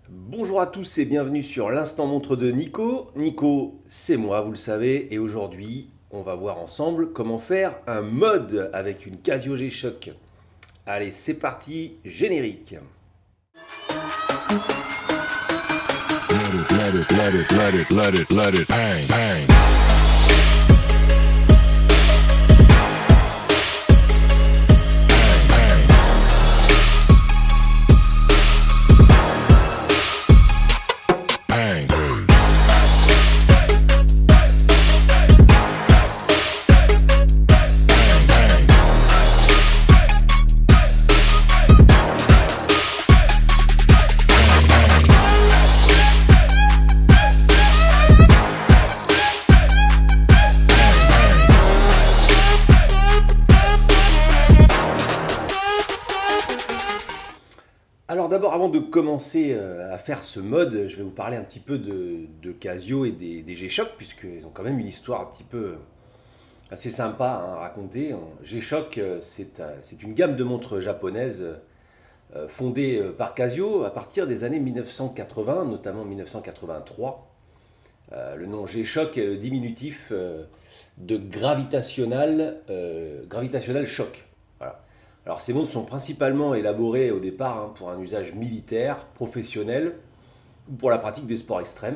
Bonjour à tous et bienvenue sur l'instant montre de Nico. Nico, c'est moi, vous le savez, et aujourd'hui, on va voir ensemble comment faire un mode avec une Casio G-Shock. Allez, c'est parti, générique. Let it bang, bang. Bang, bang. Alors d'abord, avant de commencer à faire ce mode, je vais vous parler un petit peu de Casio et des G-Shock, puisqu'ils ont quand même une histoire un petit peu assez sympa à raconter. G-Shock, c'est une gamme de montres japonaises fondée par Casio à partir des années 1980, notamment 1983. Le nom G-Shock est le diminutif de gravitational shock. Voilà. Alors ces montres sont principalement élaborées au départ pour un usage militaire, professionnel ou pour la pratique des sports extrêmes.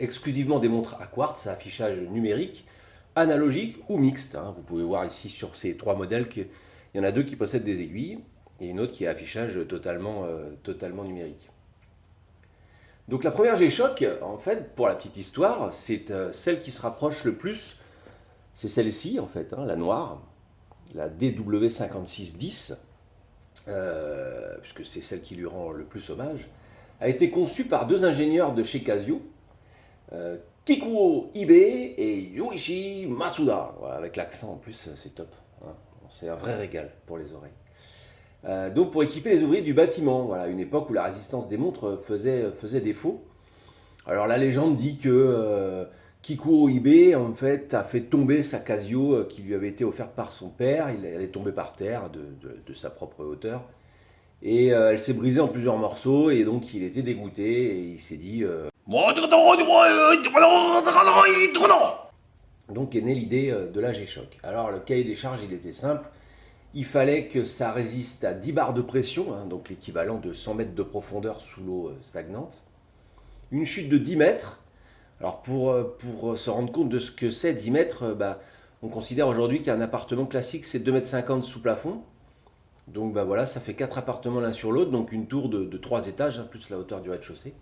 Exclusivement des montres à quartz à affichage numérique, analogique ou mixte. Vous pouvez voir ici sur ces trois modèles qu'il y en a deux qui possèdent des aiguilles et une autre qui est affichage totalement numérique. Donc la première G-Shock, en fait, pour la petite histoire, c'est celle qui se rapproche le plus, c'est celle-ci en fait, la noire, la DW5610, puisque c'est celle qui lui rend le plus hommage, a été conçue par deux ingénieurs de chez Casio, Kikuo Ibe et Yuichi Masuda. Voilà, avec l'accent en plus, c'est top. C'est un vrai régal pour les oreilles. Donc pour équiper les ouvriers du bâtiment, voilà, une époque où la résistance des montres faisait défaut. Alors la légende dit que Kikuo Ibe en fait a fait tomber sa Casio qui lui avait été offerte par son père. Elle est tombée par terre de sa propre hauteur et elle s'est brisée en plusieurs morceaux et donc il était dégoûté et il s'est dit donc est née l'idée de la G-Shock. Alors le cahier des charges il était simple. Il fallait que ça résiste à 10 bars de pression, donc l'équivalent de 100 mètres de profondeur sous l'eau stagnante. Une chute de 10 mètres. Alors pour se rendre compte de ce que c'est 10 mètres, on considère aujourd'hui qu'un appartement classique c'est 2,50 m sous plafond. Donc voilà, ça fait 4 appartements l'un sur l'autre, donc une tour de 3 étages, plus la hauteur du rez-de-chaussée.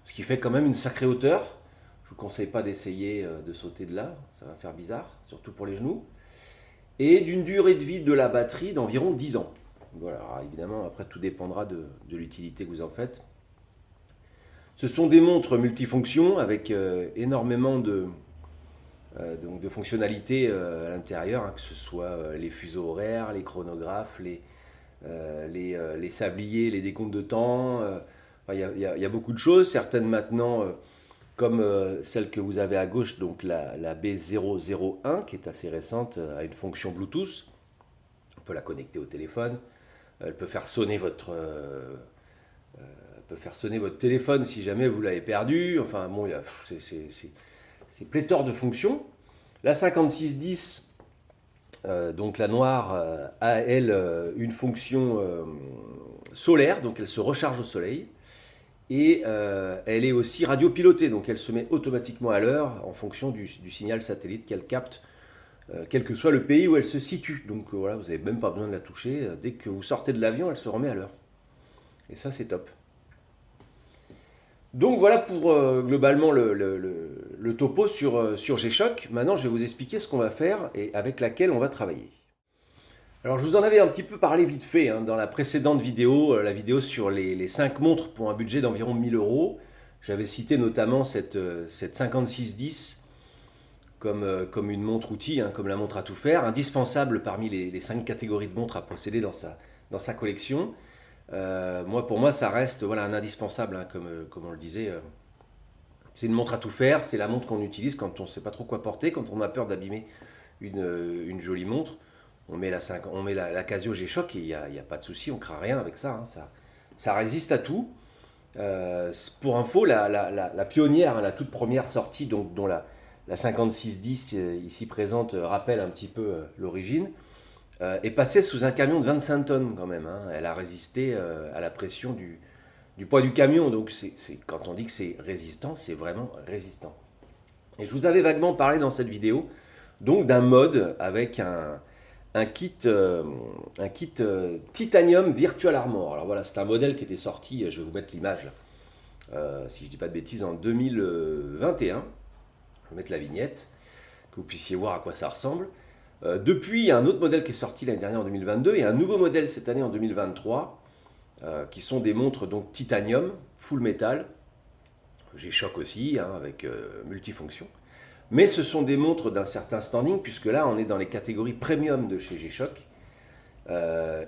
Ce qui fait quand même une sacrée hauteur. Je ne vous conseille pas d'essayer de sauter de là, ça va faire bizarre, surtout pour les genoux. Et d'une durée de vie de la batterie d'environ 10 ans. Voilà, alors évidemment, après tout dépendra de l'utilité que vous en faites. Ce sont des montres multifonctions avec énormément donc de fonctionnalités à l'intérieur, que ce soit les fuseaux horaires, les chronographes, les sabliers, les décomptes de temps. Il y a beaucoup de choses. Certaines maintenant, comme celle que vous avez à gauche, donc la B001, qui est assez récente, a une fonction Bluetooth. On peut la connecter au téléphone. Elle peut faire sonner votre téléphone si jamais vous l'avez perdu. Enfin bon, c'est pléthore de fonctions. La 5610, donc la noire, a elle une fonction solaire, donc elle se recharge au soleil. Et elle est aussi radiopilotée, donc elle se met automatiquement à l'heure en fonction du signal satellite qu'elle capte, quel que soit le pays où elle se situe. Donc voilà, vous n'avez même pas besoin de la toucher. Dès que vous sortez de l'avion, elle se remet à l'heure. Et ça, c'est top. Donc voilà pour globalement le topo sur G-Shock. Maintenant, je vais vous expliquer ce qu'on va faire et avec laquelle on va travailler. Alors je vous en avais un petit peu parlé vite fait dans la précédente vidéo, la vidéo sur les 5 montres pour un budget d'environ 1000 euros. J'avais cité notamment cette 5610 comme une montre outil, comme la montre à tout faire, indispensable parmi les 5 catégories de montres à posséder dans sa collection. Pour moi, ça reste voilà, un indispensable, comme on le disait. C'est une montre à tout faire, c'est la montre qu'on utilise quand on ne sait pas trop quoi porter, quand on a peur d'abîmer une jolie montre. On met la Casio G-Shock et il n'y a pas de souci, on ne craint rien avec ça, ça résiste à tout. Pour info, la pionnière, hein, la toute première sortie, donc, dont la 5610 ici présente rappelle un petit peu l'origine, est passée sous un camion de 25 tonnes quand même, hein. Elle a résisté à la pression du poids du camion. Donc quand on dit que c'est résistant, c'est vraiment résistant. Et je vous avais vaguement parlé dans cette vidéo donc d'un mode avec un kit Titanium Virtual Armor. Alors voilà, c'est un modèle qui était sorti, je vais vous mettre l'image, si je ne dis pas de bêtises, en 2021. Je vais mettre la vignette, que vous puissiez voir à quoi ça ressemble. Depuis, il y a un autre modèle qui est sorti l'année dernière en 2022 et un nouveau modèle cette année en 2023, qui sont des montres donc titanium, full metal. G-Shock aussi, hein, avec multifonction. Mais ce sont des montres d'un certain standing, puisque là, on est dans les catégories premium de chez G-Shock.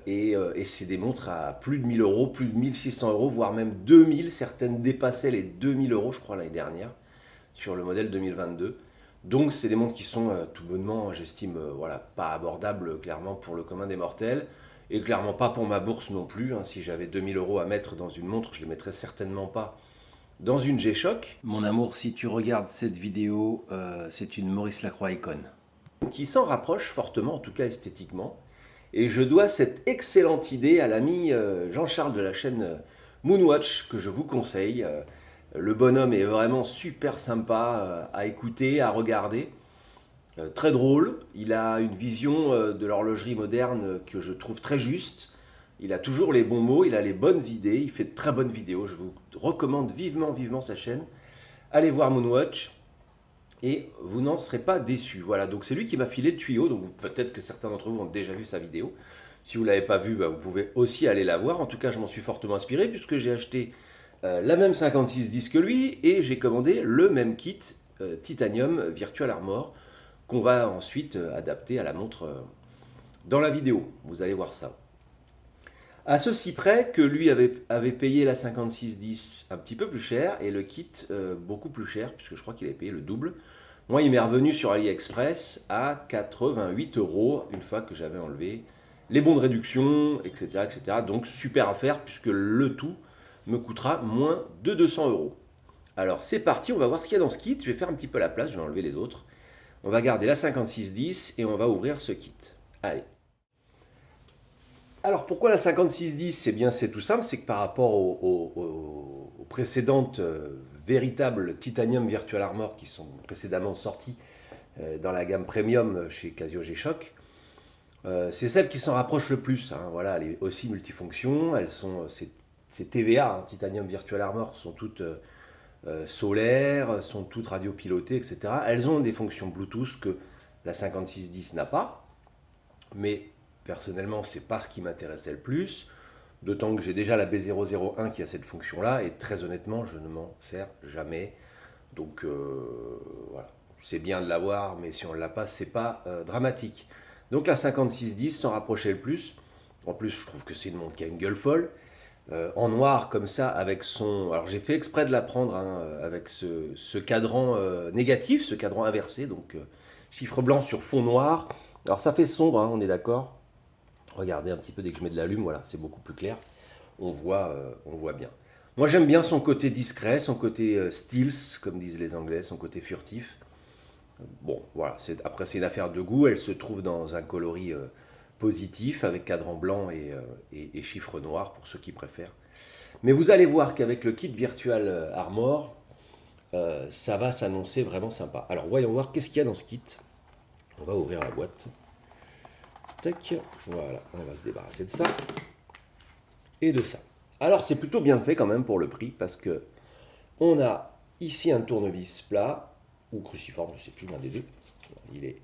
Et c'est des montres à plus de 1000 euros, plus de 1600 euros, voire même 2000. Certaines dépassaient les 2000 euros, je crois, l'année dernière, sur le modèle 2022. Donc, c'est des montres qui sont tout bonnement, j'estime, voilà, pas abordables clairement pour le commun des mortels. Et clairement pas pour ma bourse non plus, hein. Si j'avais 2000 euros à mettre dans une montre, je ne les mettrais certainement pas dans une G-Shock. Mon amour, si tu regardes cette vidéo, c'est une Maurice Lacroix Icon, qui s'en rapproche fortement, en tout cas esthétiquement. Et je dois cette excellente idée à l'ami Jean-Charles de la chaîne Moonwatch, que je vous conseille. Le bonhomme est vraiment super sympa à écouter, à regarder. Très drôle. Il a une vision de l'horlogerie moderne que je trouve très juste. Il a toujours les bons mots, il a les bonnes idées, il fait de très bonnes vidéos. Je vous recommande vivement, vivement sa chaîne. Allez voir Moonwatch et vous n'en serez pas déçus. Voilà, donc c'est lui qui m'a filé le tuyau. Donc peut-être que certains d'entre vous ont déjà vu sa vidéo. Si vous ne l'avez pas vue, bah, vous pouvez aussi aller la voir. En tout cas, je m'en suis fortement inspiré puisque j'ai acheté la même 5610 que lui et j'ai commandé le même kit Titanium Virtual Armor qu'on va ensuite adapter à la montre dans la vidéo. Vous allez voir ça. À ceci près que lui avait payé la 5610 un petit peu plus cher et le kit beaucoup plus cher, puisque je crois qu'il avait payé le double. Moi, il m'est revenu sur AliExpress à 88 euros une fois que j'avais enlevé les bons de réduction, etc., etc. Donc, super affaire, puisque le tout me coûtera moins de 200 euros. Alors, c'est parti, on va voir ce qu'il y a dans ce kit. Je vais faire un petit peu la place, je vais enlever les autres. On va garder la 5610 et on va ouvrir ce kit. Allez. Alors pourquoi la 5610? C'est bien, c'est tout simple, c'est que par rapport aux précédentes véritables Titanium Virtual Armor qui sont précédemment sorties dans la gamme premium chez Casio G-Shock, c'est celle qui s'en rapproche le plus, hein. Voilà, elle est aussi multifonction, ces TVA, hein, Titanium Virtual Armor, sont toutes solaires, sont toutes radiopilotées, etc. Elles ont des fonctions Bluetooth que la 5610 n'a pas, mais personnellement, c'est pas ce qui m'intéressait le plus, d'autant que j'ai déjà la B001 qui a cette fonction-là, et très honnêtement, je ne m'en sers jamais. Donc voilà, c'est bien de l'avoir, mais si on ne l'a pas, c'est pas dramatique. Donc la 5610 s'en rapprochait le plus. En plus, je trouve que c'est une montre qui a une gueule folle. En noir comme ça, avec son... Alors j'ai fait exprès de la prendre, hein, avec ce cadran négatif, ce cadran inversé, donc chiffre blanc sur fond noir. Alors ça fait sombre, hein, on est d'accord. Regardez un petit peu dès que je mets de la lumière, voilà, c'est beaucoup plus clair. On voit bien. Moi j'aime bien son côté discret, son côté stealth, comme disent les Anglais, son côté furtif. Bon, voilà, après c'est une affaire de goût, elle se trouve dans un coloris positif, avec cadran blanc et chiffre noir, pour ceux qui préfèrent. Mais vous allez voir qu'avec le kit Virtual Armor, ça va s'annoncer vraiment sympa. Alors voyons voir qu'est-ce qu'il y a dans ce kit. On va ouvrir la boîte. Tac, voilà, on va se débarrasser de ça et de ça. Alors c'est plutôt bien fait quand même pour le prix, parce que on a ici un tournevis plat ou cruciforme, je ne sais plus, l'un des deux. Il est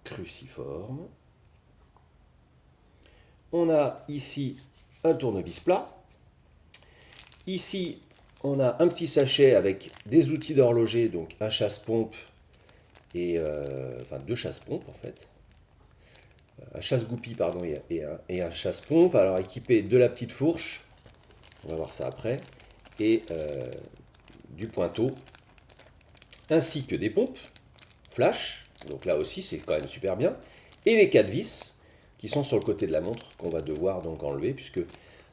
cruciforme. On a ici un tournevis plat. Ici, on a un petit sachet avec des outils d'horloger, donc un chasse-pompe et enfin deux chasse-pompes en fait. Un chasse-goupille, pardon, et un chasse-pompe, alors équipé de la petite fourche, on va voir ça après, et du pointeau, ainsi que des pompes flash, donc là aussi c'est quand même super bien, et les 4 vis qui sont sur le côté de la montre, qu'on va devoir donc enlever, puisque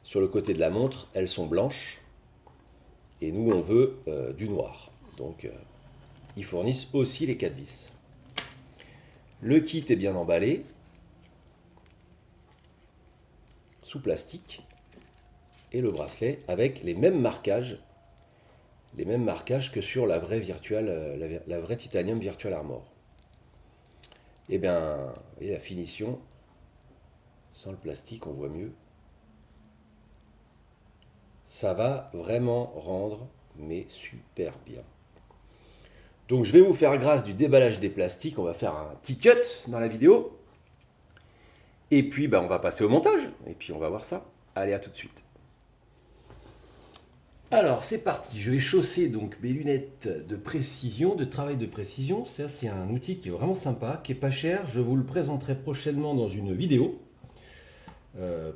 sur le côté de la montre, elles sont blanches, Et nous, on veut du noir. Donc, ils fournissent aussi les 4 vis. Le kit est bien emballé, sous plastique, et le bracelet avec les mêmes marquages que sur la vraie la vraie Titanium Virtual Armor. Et bien, et la finition, sans le plastique, on voit mieux. Ça va vraiment rendre, mais super bien. Donc je vais vous faire grâce du déballage des plastiques. On va faire un petit cut dans la vidéo. Et puis on va passer au montage. Et puis on va voir ça. Allez, à tout de suite. Alors c'est parti. Je vais chausser donc mes lunettes de précision, de travail de précision. Ça c'est un outil qui est vraiment sympa, qui est pas cher. Je vous le présenterai prochainement dans une vidéo.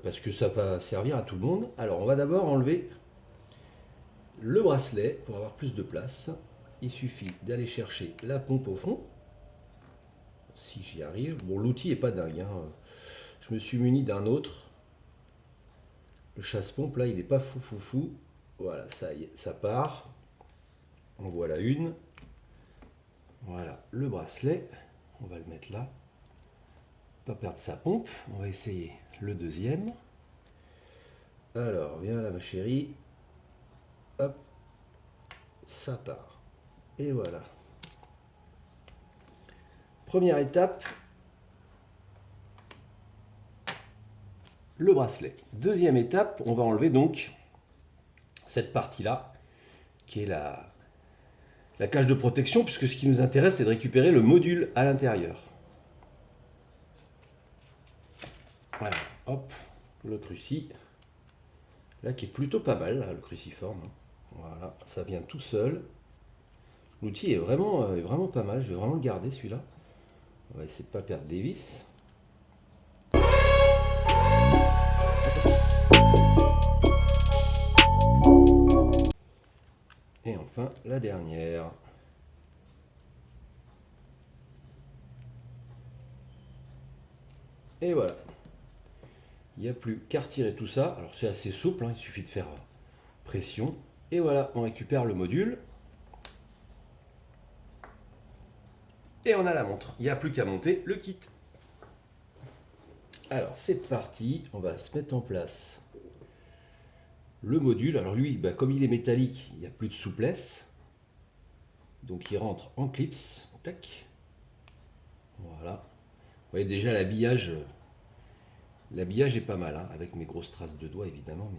Parce que ça va servir à tout le monde. Alors on va d'abord enlever le bracelet pour avoir plus de place. Il suffit d'aller chercher la pompe au fond. Si j'y arrive. Bon, l'outil est pas dingue, hein. Je me suis muni d'un autre. Le chasse-pompe là, il n'est pas fou. Voilà, ça y est, ça part. En voilà une. Voilà le bracelet. On va le mettre là. Pas perdre sa pompe. On va essayer le deuxième. Alors, viens là ma chérie. Hop. Ça part. Et voilà. Première étape, le bracelet. Deuxième étape, on va enlever donc cette partie-là, qui est la cage de protection, puisque ce qui nous intéresse, c'est de récupérer le module à l'intérieur. Voilà, hop, le cruci. Là, qui est plutôt pas mal, là, le cruciforme. Voilà, ça vient tout seul. L'outil est vraiment pas mal, je vais vraiment le garder celui-là. On va essayer de ne pas perdre les vis. Et enfin, la dernière. Et voilà. Il n'y a plus qu'à retirer tout ça. Alors c'est assez souple, hein, il suffit de faire pression. Et voilà, on récupère le module. Et on a la montre. Il n'y a plus qu'à monter le kit. Alors c'est parti, on va se mettre en place le module. Alors lui, comme il est métallique, il n'y a plus de souplesse. Donc il rentre en clips. Tac. Voilà. Vous voyez déjà l'habillage. L'habillage est pas mal, hein, avec mes grosses traces de doigts évidemment.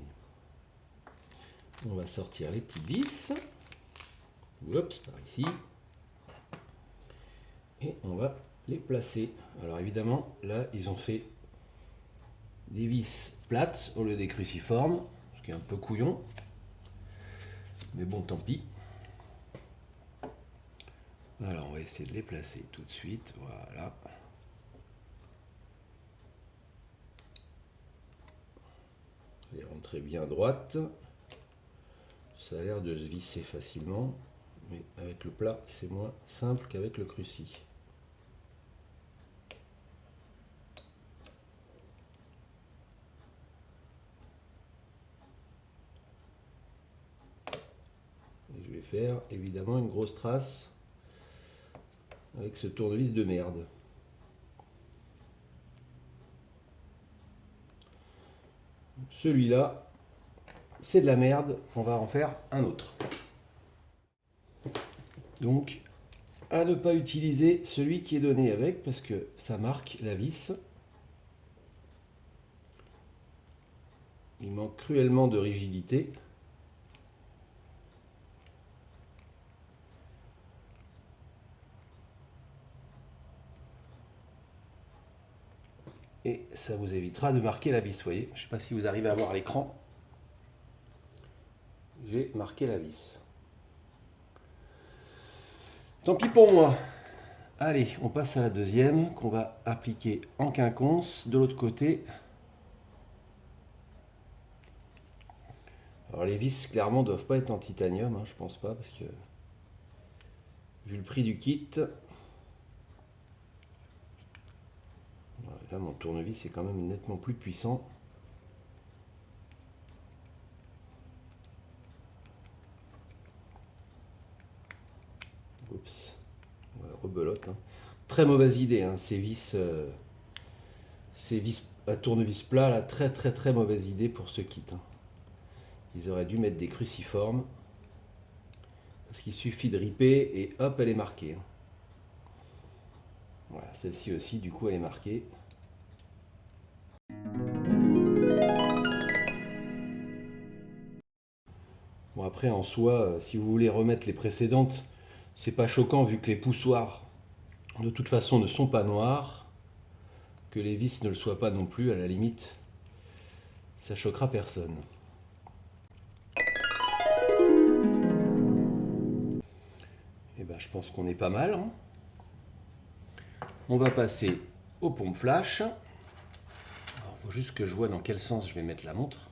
Mais on va sortir les petites vis. Oups, par ici. Et on va les placer. Alors évidemment, là, ils ont fait des vis plates au lieu des cruciformes, ce qui est un peu couillon. Mais bon, tant pis. Alors, on va essayer de les placer tout de suite. Voilà. Les rentrer bien droite. Ça a l'air de se visser facilement. Mais avec le plat, c'est moins simple qu'avec le cruci. Et je vais faire évidemment une grosse trace avec ce tournevis de merde. Celui-là, c'est de la merde. On va en faire un autre. Donc, à ne pas utiliser celui qui est donné avec parce que ça marque la vis. Il manque cruellement de rigidité. Et ça vous évitera de marquer la vis, vous voyez. Je ne sais pas si vous arrivez à voir l'écran. J'ai marqué la vis. Tant pis pour moi. Allez, on passe à la deuxième qu'on va appliquer en quinconce de l'autre côté. Alors les vis clairement ne doivent pas être en titanium, hein, je pense pas, parce que vu le prix du kit, là mon tournevis est quand même nettement plus puissant. Oups. Ouais, rebelote. Hein. Très mauvaise idée, hein, ces vis à tournevis plat, là, très mauvaise idée pour ce kit. Hein. Ils auraient dû mettre des cruciformes. Parce qu'il suffit de ripper et hop, elle est marquée. Hein. Voilà, celle-ci aussi, du coup, elle est marquée. Bon, après, en soi, si vous voulez remettre les précédentes, c'est pas choquant vu que les poussoirs, de toute façon, ne sont pas noirs. Que les vis ne le soient pas non plus, à la limite, ça choquera personne. Et ben, je pense qu'on est pas mal. Hein. On va passer aux pompes flash. Il faut juste que je vois dans quel sens je vais mettre la montre.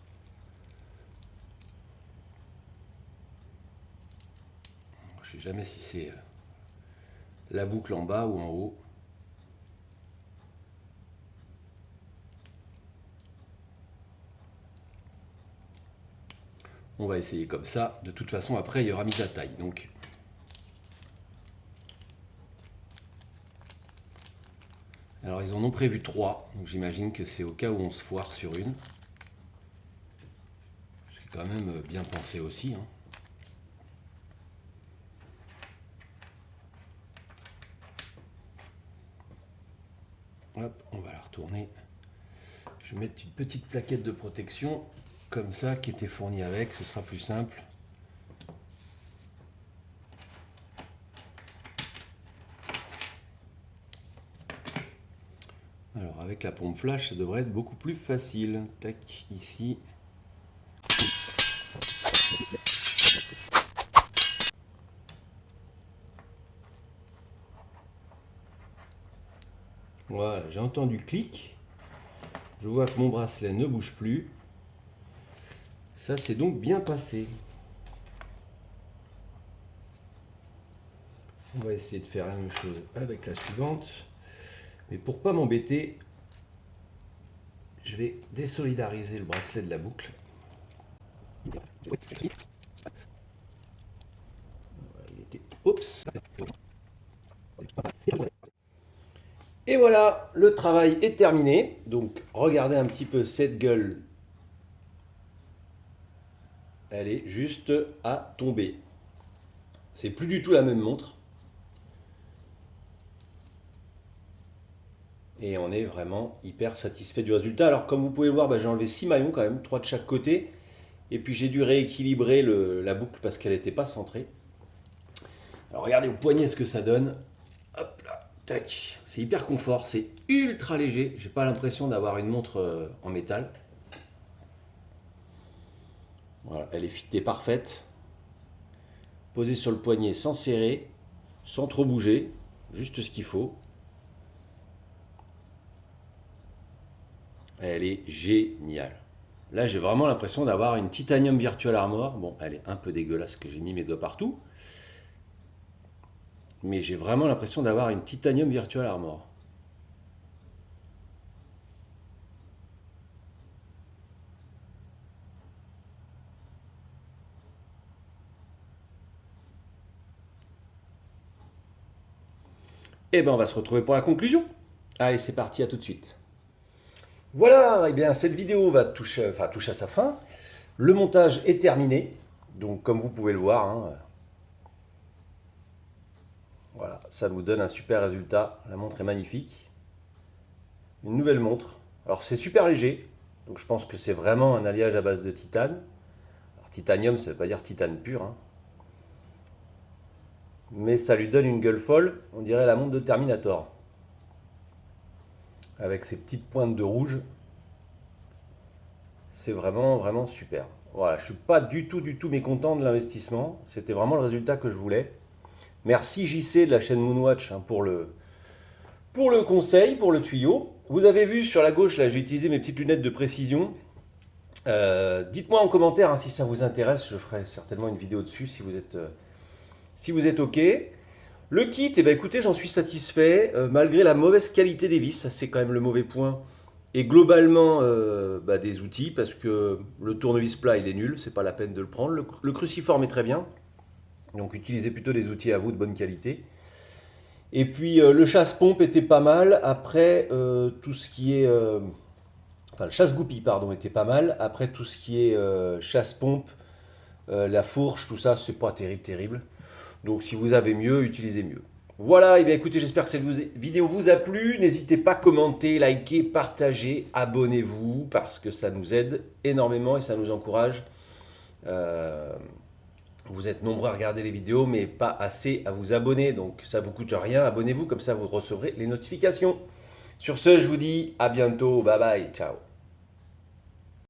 Je ne sais jamais si c'est la boucle en bas ou en haut. On va essayer comme ça. De toute façon, après, il y aura mise à taille. Donc, alors, ils en ont prévu 3. Donc, j'imagine que c'est au cas où on se foire sur une. C'est quand même bien pensé aussi. Hein. Hop, on va la retourner. Je vais mettre une petite plaquette de protection comme ça qui était fournie avec, ce sera plus simple. Alors avec la pompe flash, ça devrait être beaucoup plus facile. Tac, ici. Voilà, j'ai entendu clic. Je vois que mon bracelet ne bouge plus. Ça c'est donc bien passé. On va essayer de faire la même chose avec la suivante. Mais pour pas m'embêter, je vais désolidariser le bracelet de la boucle. Oups. Et voilà, le travail est terminé. Donc regardez un petit peu cette gueule. Elle est juste à tomber. C'est plus du tout la même montre. Et on est vraiment hyper satisfait du résultat. Alors comme vous pouvez le voir, j'ai enlevé 6 maillons quand même, 3 de chaque côté. Et puis j'ai dû rééquilibrer la boucle parce qu'elle n'était pas centrée. Alors regardez au poignet ce que ça donne. Hop là, tac. C'est hyper confort, c'est ultra léger. J'ai pas l'impression d'avoir une montre en métal. Voilà, elle est fitée parfaite. Posée sur le poignet sans serrer, sans trop bouger, juste ce qu'il faut. Elle est géniale. Là, j'ai vraiment l'impression d'avoir une Titanium Virtual Armor. Bon, elle est un peu dégueulasse que j'ai mis mes doigts partout. Mais j'ai vraiment l'impression d'avoir une Titanium Virtual Armor. Et ben, on va se retrouver pour la conclusion. Allez, c'est parti, à tout de suite. Voilà, et bien cette vidéo va toucher à sa fin. Le montage est terminé. Donc, comme vous pouvez le voir, hein, voilà, ça nous donne un super résultat. La montre est magnifique. Une nouvelle montre. Alors, c'est super léger. Donc, je pense que c'est vraiment un alliage à base de titane. Alors, titanium, ça ne veut pas dire titane pur. Hein. Mais ça lui donne une gueule folle. On dirait la montre de Terminator. Avec ses petites pointes de rouge. C'est vraiment super. Voilà, je ne suis pas du tout mécontent de l'investissement. C'était vraiment le résultat que je voulais. Merci JC de la chaîne Moonwatch hein, pour le conseil, pour le tuyau. Vous avez vu sur la gauche, là, j'ai utilisé mes petites lunettes de précision. Dites-moi en commentaire hein, si ça vous intéresse. Je ferai certainement une vidéo dessus si vous êtes OK. Le kit, eh ben, écoutez, j'en suis satisfait. Malgré la mauvaise qualité des vis, ça c'est quand même le mauvais point. Et globalement, des outils, parce que le tournevis plat, il est nul, c'est pas la peine de le prendre. Le cruciforme est très bien. Donc utilisez plutôt des outils à vous de bonne qualité. Et puis le chasse-pompe était pas mal. Après, tout ce qui est... enfin, le chasse-goupille, pardon, était pas mal. Après, tout ce qui est chasse-pompe, la fourche, tout ça, c'est pas terrible, terrible. Donc si vous avez mieux, utilisez mieux. Voilà, et bien écoutez, j'espère que cette vidéo vous a plu. N'hésitez pas à commenter, liker, partager, abonnez-vous, parce que ça nous aide énormément et ça nous encourage. Euh, Vous êtes nombreux à regarder les vidéos, mais pas assez à vous abonner. Donc ça vous coûte rien. Abonnez-vous, comme ça vous recevrez les notifications. Sur ce, je vous dis à bientôt. Bye bye. Ciao.